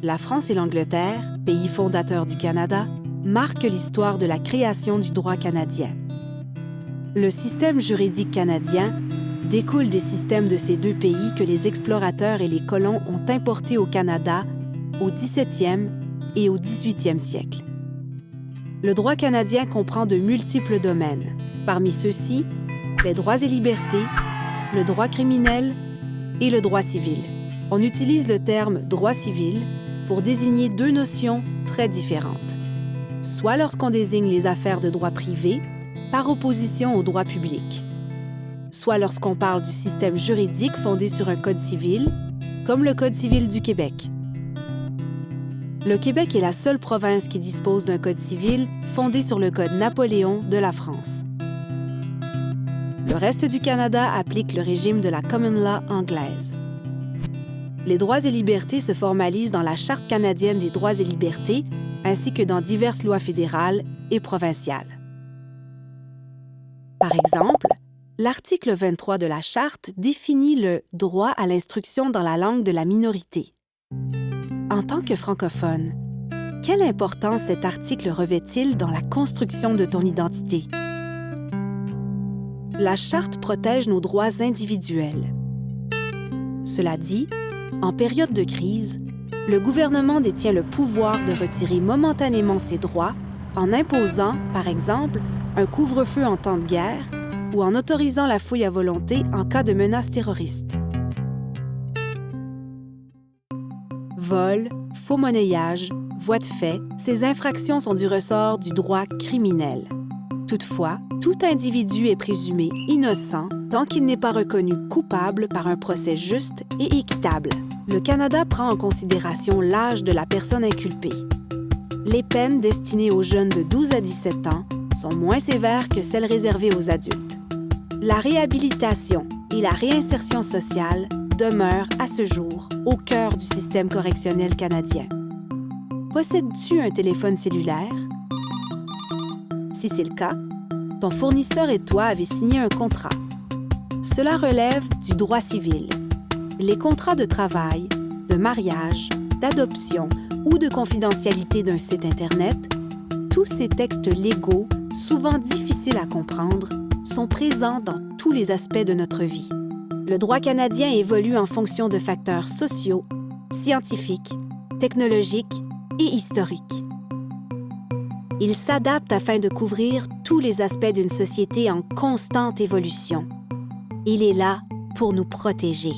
La France et l'Angleterre, pays fondateurs du Canada, marquent l'histoire de la création du droit canadien. Le système juridique canadien découle des systèmes de ces deux pays que les explorateurs et les colons ont importés au Canada au 17e et au 18e siècle. Le droit canadien comprend de multiples domaines. Parmi ceux-ci, les droits et libertés, le droit criminel et le droit civil. On utilise le terme « droit civil » pour désigner deux notions très différentes, soit lorsqu'on désigne les affaires de droit privé par opposition au droit public, soit lorsqu'on parle du système juridique fondé sur un code civil, comme le Code civil du Québec. Le Québec est la seule province qui dispose d'un code civil fondé sur le Code Napoléon de la France. Le reste du Canada applique le régime de la Common Law anglaise. Les droits et libertés se formalisent dans la Charte canadienne des droits et libertés ainsi que dans diverses lois fédérales et provinciales. Par exemple, l'article 23 de la Charte définit le droit à l'instruction dans la langue de la minorité. En tant que francophone, quelle importance cet article revêt-il dans la construction de ton identité? La Charte protège nos droits individuels. Cela dit, en période de crise, le gouvernement détient le pouvoir de retirer momentanément ses droits en imposant, par exemple, un couvre-feu en temps de guerre ou en autorisant la fouille à volonté en cas de menace terroriste. Vol, faux monnayage, voies de fait, ces infractions sont du ressort du droit criminel. Toutefois, tout individu est présumé innocent tant qu'il n'est pas reconnu coupable par un procès juste et équitable. Le Canada prend en considération l'âge de la personne inculpée. Les peines destinées aux jeunes de 12 à 17 ans sont moins sévères que celles réservées aux adultes. La réhabilitation et la réinsertion sociale demeurent à ce jour au cœur du système correctionnel canadien. Possèdes-tu un téléphone cellulaire? Si c'est le cas, ton fournisseur et toi avez signé un contrat. Cela relève du droit civil. Les contrats de travail, de mariage, d'adoption ou de confidentialité d'un site Internet, tous ces textes légaux, souvent difficiles à comprendre, sont présents dans tous les aspects de notre vie. Le droit canadien évolue en fonction de facteurs sociaux, scientifiques, technologiques et historiques. Il s'adapte afin de couvrir tous les aspects d'une société en constante évolution. Il est là pour nous protéger.